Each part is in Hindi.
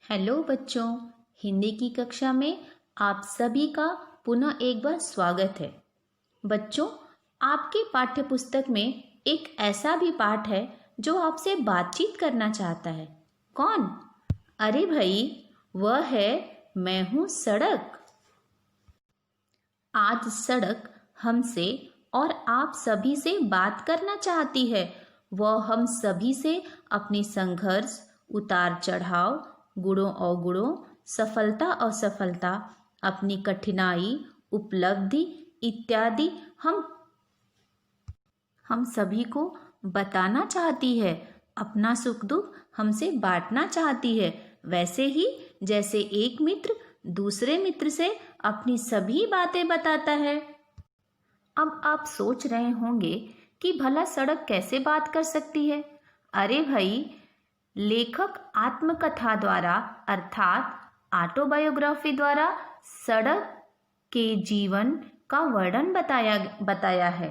हेलो बच्चों, हिंदी की कक्षा में आप सभी का पुनः एक बार स्वागत है। बच्चों, आपके पाठ्य पुस्तक में एक ऐसा भी पाठ है जो आपसे बातचीत करना चाहता है। कौन? अरे भाई, वह है मैं हूँ सड़क। आज सड़क हमसे और आप सभी से बात करना चाहती है। वह हम सभी से अपनी संघर्ष, उतार चढ़ाव, गुणों अवगुणों, सफलता असफलता, अपनी कठिनाई, उपलब्धि इत्यादि हम सभी को बताना चाहती है। अपना सुख दुख हमसे बांटना चाहती है, वैसे ही जैसे एक मित्र दूसरे मित्र से अपनी सभी बातें बताता है। अब आप सोच रहे होंगे कि भला सड़क कैसे बात कर सकती है? अरे भाई, लेखक आत्मकथा द्वारा अर्थात ऑटोबायोग्राफी द्वारा सड़क के जीवन का वर्णन बताया है।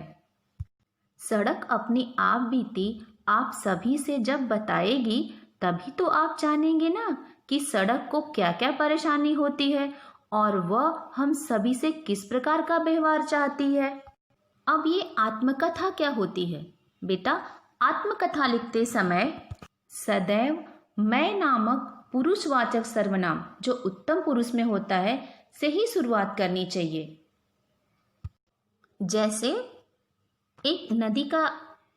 सड़क अपनी आप बीती आप सभी से जब बताएगी तभी तो आप जानेंगे ना कि सड़क को क्या क्या परेशानी होती है और वह हम सभी से किस प्रकार का व्यवहार चाहती है। अब ये आत्मकथा क्या होती है? बेटा, आत्मकथा लिखते समय सदैव मैं नामक पुरुषवाचक सर्वनाम जो उत्तम पुरुष में होता है से ही शुरुआत करनी चाहिए। जैसे एक नदी का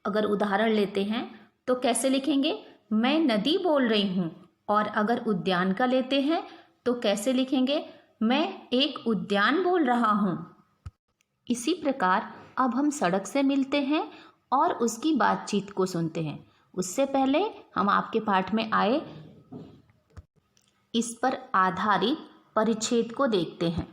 अगर उदाहरण लेते हैं तो कैसे लिखेंगे? मैं नदी बोल रही हूँ। और अगर उद्यान का लेते हैं तो कैसे लिखेंगे? मैं एक उद्यान बोल रहा हूँ। इसी प्रकार अब हम सड़क से मिलते हैं और उसकी बातचीत को सुनते हैं। उससे पहले हम आपके पाठ में आए इस पर आधारित परिच्छेद को देखते हैं।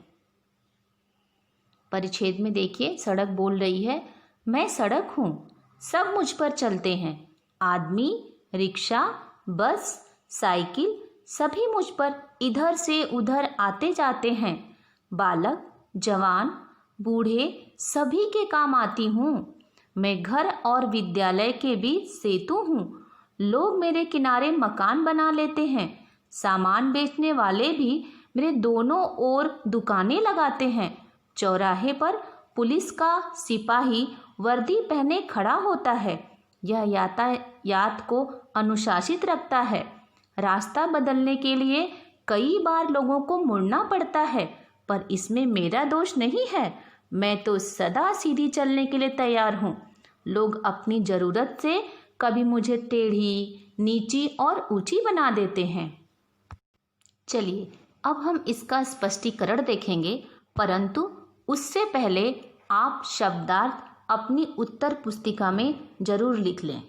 परिच्छेद में देखिए, सड़क बोल रही है, मैं सड़क हूँ, सब मुझ पर चलते हैं। आदमी, रिक्शा, बस, साइकिल सभी मुझ पर इधर से उधर आते जाते हैं। बालक, जवान, बूढ़े सभी के काम आती हूँ। मैं घर और विद्यालय के बीच सेतु हूँ। लोग मेरे किनारे मकान बना लेते हैं। सामान बेचने वाले भी मेरे दोनों ओर दुकानें लगाते हैं। चौराहे पर पुलिस का सिपाही वर्दी पहने खड़ा होता है। यह यातायात को अनुशासित रखता है। रास्ता बदलने के लिए कई बार लोगों को मुड़ना पड़ता है, पर इसमें मेरा दोष नहीं है। मैं तो सदा सीधी चलने के लिए तैयार हूँ। लोग अपनी ज़रूरत से कभी मुझे टेढ़ी, नीची और ऊंची बना देते हैं। चलिए, अब हम इसका स्पष्टीकरण देखेंगे, परंतु उससे पहले आप शब्दार्थ अपनी उत्तर पुस्तिका में जरूर लिख लें।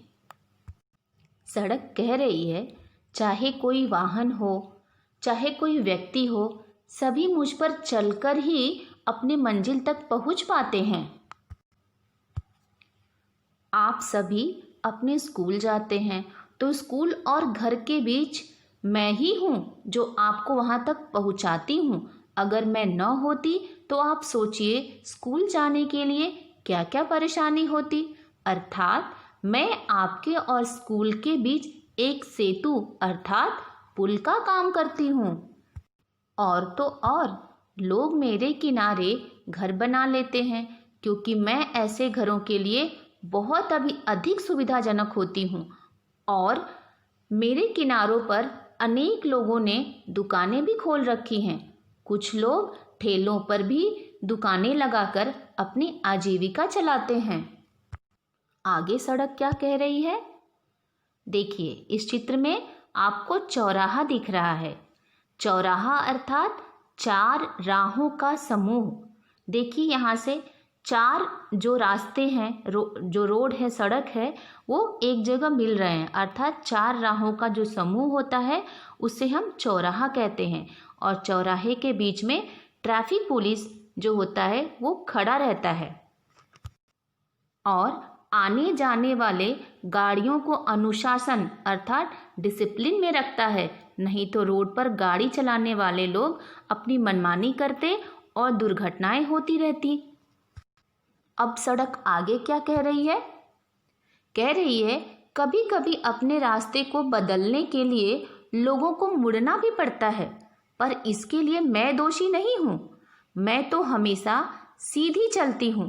सड़क कह रही है, चाहे कोई वाहन हो, चाहे कोई व्यक्ति हो, सभी मुझ पर चलकर ही अपनी मंजिल तक पहुंच पाते हैं। आप सभी अपने स्कूल जाते हैं तो स्कूल और घर के बीच मैं ही हूँ जो आपको वहाँ तक पहुँचाती हूँ। अगर मैं न होती तो आप सोचिए स्कूल जाने के लिए क्या क्या परेशानी होती। अर्थात मैं आपके और स्कूल के बीच एक सेतु अर्थात पुल का काम करती हूँ। और तो और लोग मेरे किनारे घर बना लेते हैं क्योंकि मैं ऐसे घरों के लिए बहुत अभी अधिक सुविधाजनक होती हूँ। और मेरे किनारों पर अनेक लोगों ने दुकानें भी खोल रखी हैं। कुछ लोग ठेलों पर भी दुकानें लगाकर अपनी आजीविका चलाते हैं। आगे सड़क क्या कह रही है? देखिए, इस चित्र में आपको चौराहा दिख रहा है। चौराहा अर्थात चार राहों का समूह। देखिए, यहाँ से चार जो रास्ते हैं, जो रोड है, सड़क है, वो एक जगह मिल रहे हैं, अर्थात चार राहों का जो समूह होता है उसे हम चौराहा कहते हैं। और चौराहे के बीच में ट्रैफिक पुलिस जो होता है वो खड़ा रहता है और आने जाने वाले गाड़ियों को अनुशासन अर्थात डिसिप्लिन में रखता है। नहीं तो रोड पर गाड़ी चलाने वाले लोग अपनी मनमानी करते और दुर्घटनाएं होती रहती। अब सड़क आगे क्या कह रही है? कह रही है, कभी कभी अपने रास्ते को बदलने के लिए लोगों को मुड़ना भी पड़ता है, पर इसके लिए मैं दोषी नहीं हूँ। मैं तो हमेशा सीधी चलती हूँ,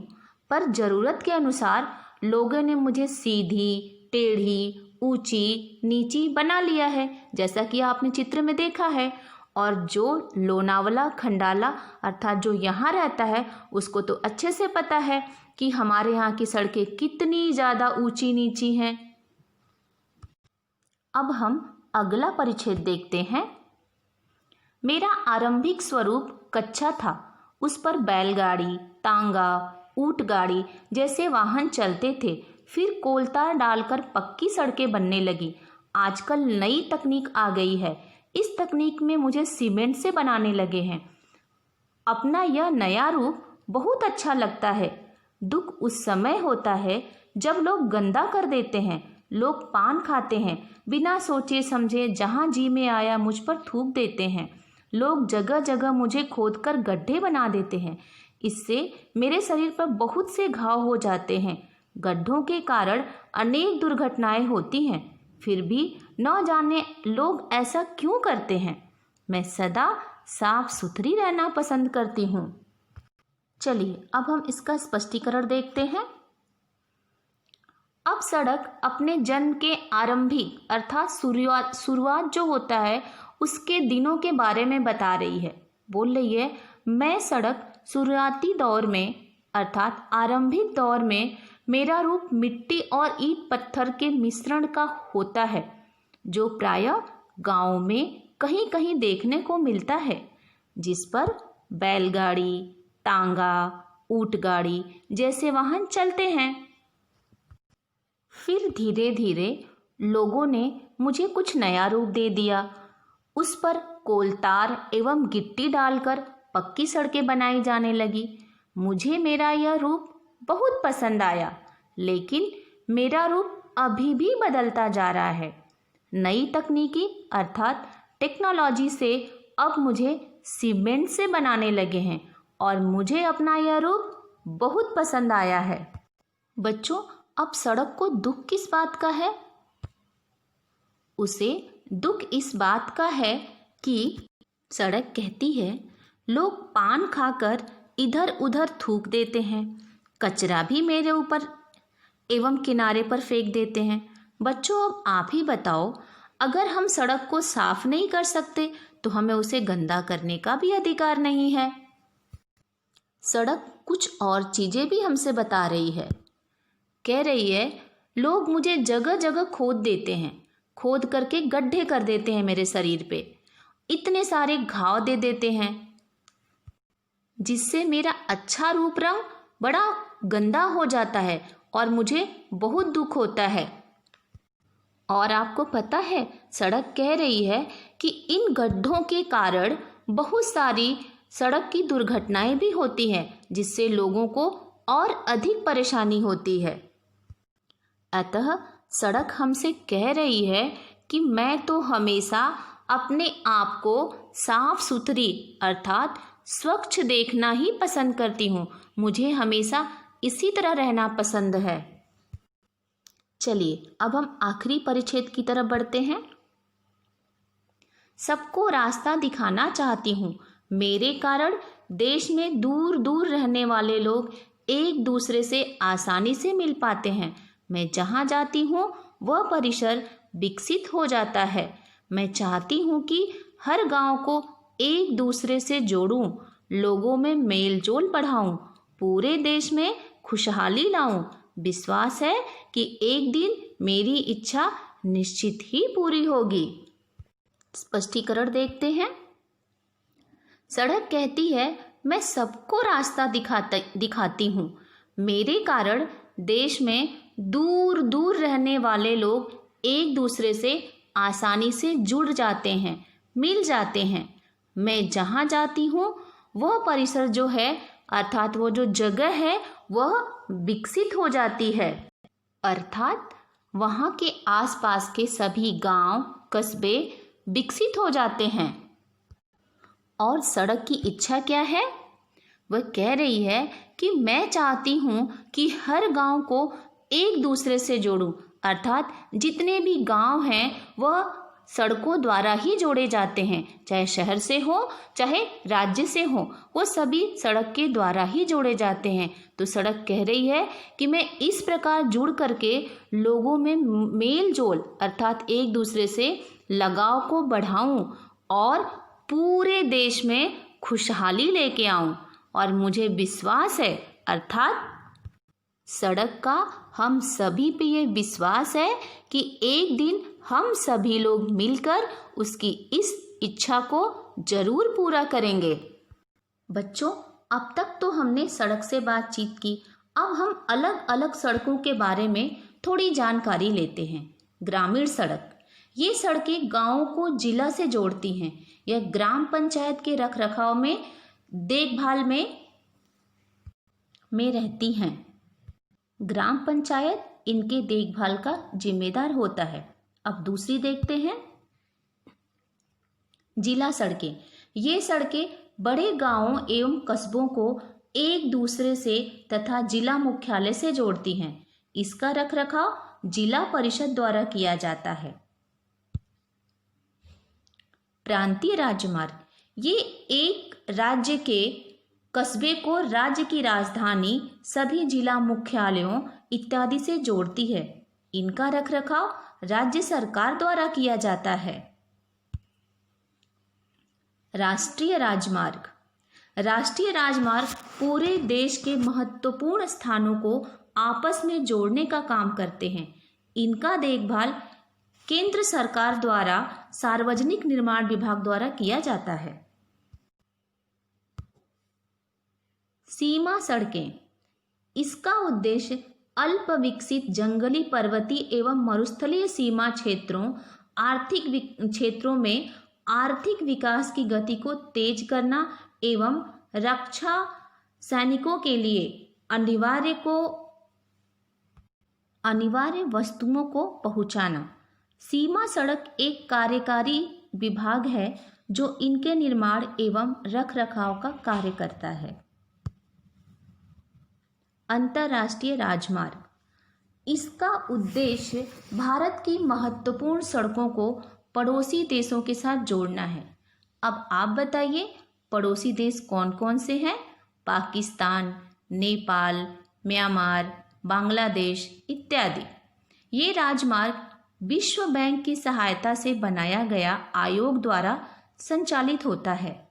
पर ज़रूरत के अनुसार लोगों ने मुझे सीधी, टेढ़ी, ऊंची, नीची बना लिया है, जैसा कि आपने चित्र में देखा है। और जो लोनावला खंडाला अर्थात जो यहाँ रहता है उसको तो अच्छे से पता है कि हमारे यहाँ की सड़कें कितनी ज़्यादा ऊंची नीची हैं। अब हम अगला परिच्छेद देखते हैं। मेरा आरंभिक स्वरूप कच्चा था। उस पर बैलगाड़ी, तांगा, ऊंट गाड़ी जैसे वाहन चलते थे। फिर कोलतार डालकर पक्की सड़कें बनने लगी। आजकल नई तकनीक आ गई है। इस तकनीक में मुझे सीमेंट से बनाने लगे हैं। अपना यह नया रूप बहुत अच्छा लगता है। दुख उस समय होता है जब लोग गंदा कर देते हैं। लोग पान खाते हैं, बिना सोचे समझे जहाँ जी में आया मुझ पर थूक देते हैं। लोग जगह जगह मुझे खोदकर गड्ढे बना देते हैं। इससे मेरे शरीर पर बहुत से घाव हो जाते हैं। गड्ढों के कारण अनेक दुर्घटनाएं होती हैं। फिर भी न जाने लोग ऐसा क्यों करते हैं। मैं सदा साफ सुथरी रहना पसंद करती हूँ। चलिए अब हम इसका स्पष्टीकरण देखते हैं। अब सड़क अपने जन्म के आरंभिक अर्थात शुरुआत जो होता है उसके दिनों के बारे में बता रही है। बोल रही है, मैं सड़क शुरुआती दौर में अर्थात आरंभिक दौर में मेरा रूप मिट्टी और ईंट पत्थर के मिश्रण का होता है, जो प्रायः गाँव में कहीं कहीं देखने को मिलता है, जिस पर बैलगाड़ी, तांगा, ऊंट गाड़ी जैसे वाहन चलते हैं। फिर धीरे धीरे लोगों ने मुझे कुछ नया रूप दे दिया। उस पर कोलतार एवं गिट्टी डालकर पक्की सड़कें बनाई जाने लगी। मुझे मेरा यह रूप बहुत पसंद आया, लेकिन मेरा रूप अभी भी बदलता जा रहा है। नई तकनीकी अर्थात टेक्नोलॉजी से अब मुझे सीमेंट से बनाने लगे हैं और मुझे अपना यह रूप बहुत पसंद आया है। बच्चों, अब सड़क को दुख किस बात का है? उसे दुख इस बात का है कि सड़क कहती है, लोग पान खाकर इधर उधर थूक देते हैं, कचरा भी मेरे ऊपर एवं किनारे पर फेंक देते हैं। बच्चों, अब आप ही बताओ, अगर हम सड़क को साफ नहीं कर सकते तो हमें उसे गंदा करने का भी अधिकार नहीं है। सड़क कुछ और चीजें भी हमसे बता रही है। कह रही है, लोग मुझे जगह जगह खोद देते हैं, खोद करके गड्ढे कर देते हैं मेरे शरीर पे, इतने सारे घाव दे देते हैं, जिससे मेरा अच्छा रूप रंग बड़ा गंदा हो जाता है और मुझे बहुत दुख होता है। और आपको पता है, सड़क कह रही है कि इन गड्ढों के कारण बहुत सारी सड़क की दुर्घटनाएं भी होती हैं, जिससे लोगों को और अधिक परेशानी होती है। अतः सड़क हमसे कह रही है कि मैं तो हमेशा अपने आप को साफ सुथरी अर्थात स्वच्छ देखना ही पसंद करती हूँ। मुझे हमेशा इसी तरह रहना पसंद है। चलिए अब हम आखिरी परिच्छेद की तरफ बढ़ते हैं। सबको रास्ता दिखाना चाहती हूँ। मेरे कारण देश में दूर दूर रहने वाले लोग एक दूसरे से आसानी से मिल पाते हैं। मैं जहाँ जाती हूँ वह परिसर विकसित हो जाता है। मैं चाहती हूँ कि हर गांव को एक दूसरे से जोड़ूं, लोगों में मेल जोल बढ़ाऊं, पूरे देश में खुशहाली लाऊं। विश्वास है कि एक दिन मेरी इच्छा निश्चित ही पूरी होगी। स्पष्टीकरण देखते हैं। सड़क कहती है, मैं सबको रास्ता दिखाती हूँ। मेरे कारण देश में दूर दूर रहने वाले लोग एक दूसरे से आसानी से जुड़ जाते हैं, मिल जाते हैं। मैं जहाँ जाती हूँ वह परिसर जो है अर्थात वो जो जगह है वह विकसित हो जाती है, अर्थात वहाँ के आसपास के सभी गांव, कस्बे विकसित हो जाते हैं। और सड़क की इच्छा क्या है? वह कह रही है कि मैं चाहती हूँ कि हर गांव को एक दूसरे से जोड़ूं, अर्थात जितने भी गांव हैं वह सड़कों द्वारा ही जोड़े जाते हैं, चाहे शहर से हो चाहे राज्य से हो, वो सभी सड़क के द्वारा ही जोड़े जाते हैं। तो सड़क कह रही है कि मैं इस प्रकार जुड़ करके लोगों में मेल जोल अर्थात एक दूसरे से लगाव को बढ़ाऊं और पूरे देश में खुशहाली लेके आऊं। और मुझे विश्वास है अर्थात सड़क का हम सभी पे ये विश्वास है कि एक दिन हम सभी लोग मिलकर उसकी इस इच्छा को जरूर पूरा करेंगे। बच्चों, अब तक तो हमने सड़क से बातचीत की, अब हम अलग अलग सड़कों के बारे में थोड़ी जानकारी लेते हैं। ग्रामीण सड़क, ये सड़कें गांवों को जिला से जोड़ती हैं। यह ग्राम पंचायत के रखरखाव में देखभाल में रहती हैं। ग्राम पंचायत इनके देखभाल का जिम्मेदार होता है। अब दूसरी देखते हैं, जिला सड़कें। ये सड़कें बड़े गांवों एवं कस्बों को एक दूसरे से तथा जिला मुख्यालय से जोड़ती हैं। इसका रखरखाव जिला परिषद द्वारा किया जाता है। प्रांतीय राजमार्ग, ये एक राज्य के कस्बे को राज्य की राजधानी, सभी जिला मुख्यालयों इत्यादि से जोड़ती है। इनका रखरखाव राज्य सरकार द्वारा किया जाता है। राष्ट्रीय राजमार्ग, राष्ट्रीय राजमार्ग पूरे देश के महत्वपूर्ण स्थानों को आपस में जोड़ने का काम करते हैं। इनका देखभाल केंद्र सरकार द्वारा सार्वजनिक निर्माण विभाग द्वारा किया जाता है। सीमा सड़कें, इसका उद्देश्य अल्प विकसित जंगली, पर्वतीय एवं मरुस्थलीय सीमा क्षेत्रों में आर्थिक विकास की गति को तेज करना एवं रक्षा सैनिकों के लिए अनिवार्य वस्तुओं को पहुंचाना। सीमा सड़क एक कार्यकारी विभाग है जो इनके निर्माण एवं रखरखाव का कार्य करता है। अंतर्राष्ट्रीय राजमार्ग, इसका उद्देश्य भारत की महत्वपूर्ण सड़कों को पड़ोसी देशों के साथ जोड़ना है। अब आप बताइए पड़ोसी देश कौन कौन से हैं? पाकिस्तान, नेपाल, म्यांमार, बांग्लादेश इत्यादि। ये राजमार्ग विश्व बैंक की सहायता से बनाया गया आयोग द्वारा संचालित होता है।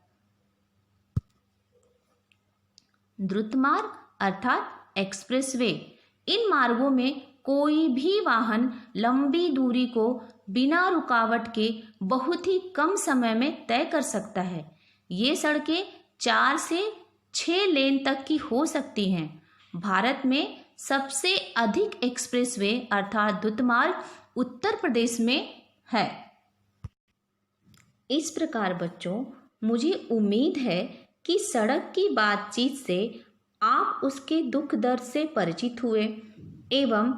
द्रुत मार्ग अर्थात एक्सप्रेसवे, इन मार्गों में कोई भी वाहन लंबी दूरी को बिना रुकावट के बहुत ही कम समय में तय कर सकता है। ये सड़कें 4 से 6 लेन तक की हो सकती हैं। भारत में सबसे अधिक एक्सप्रेसवे अर्थात द्रुत मार्ग उत्तर प्रदेश में है। इस प्रकार बच्चों, मुझे उम्मीद है कि सड़क की बातचीत से आप उसके दुख दर्द से परिचित हुए एवं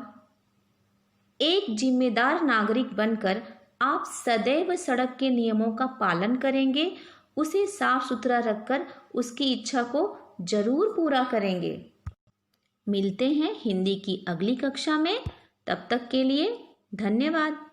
एक जिम्मेदार नागरिक बनकर आप सदैव सड़क के नियमों का पालन करेंगे, उसे साफ सुथरा रखकर उसकी इच्छा को जरूर पूरा करेंगे। मिलते हैं हिंदी की अगली कक्षा में, तब तक के लिए धन्यवाद।